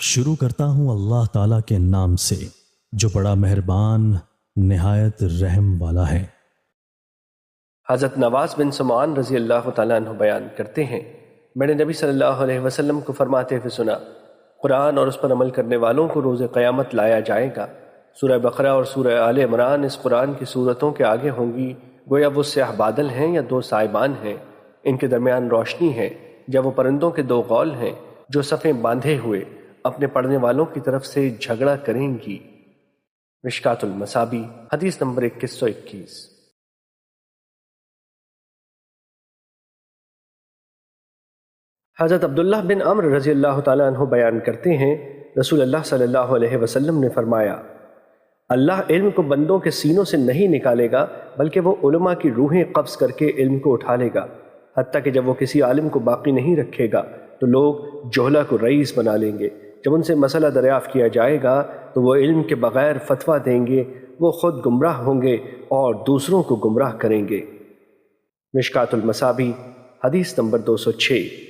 شروع کرتا ہوں اللہ تعالیٰ کے نام سے جو بڑا مہربان نہایت رحم والا ہے۔ حضرت نواز بن سمعان رضی اللہ تعالیٰ عنہ بیان کرتے ہیں، میں نے نبی صلی اللہ علیہ وسلم کو فرماتے ہوئے سنا، قرآن اور اس پر عمل کرنے والوں کو روز قیامت لایا جائے گا۔ سورہ بقرہ اور سورہ آل عمران اس قرآن کی صورتوں کے آگے ہوں گی، گویا وہ سیاہ بادل ہیں یا دو سائبان ہیں، ان کے درمیان روشنی ہے، یا وہ پرندوں کے دو غول ہیں جو صفیں باندھے ہوئے اپنے پڑھنے والوں کی طرف سے جھگڑا کریں گی۔ مشکوٰۃ المصابیح حدیث نمبر 2121۔ حضرت عبداللہ بن عمرو رضی اللہ تعالیٰ عنہ بیان کرتے ہیں، رسول اللہ صلی اللہ علیہ وسلم نے فرمایا، اللہ علم کو بندوں کے سینوں سے نہیں نکالے گا بلکہ وہ علماء کی روحیں قبض کر کے علم کو اٹھا لے گا، حتیٰ کہ جب وہ کسی عالم کو باقی نہیں رکھے گا تو لوگ جہلہ کو رئیس بنا لیں گے۔ جب ان سے مسئلہ دریافت کیا جائے گا تو وہ علم کے بغیر فتویٰ دیں گے، وہ خود گمراہ ہوں گے اور دوسروں کو گمراہ کریں گے۔ مشکوٰۃ المصابیح حدیث نمبر 206۔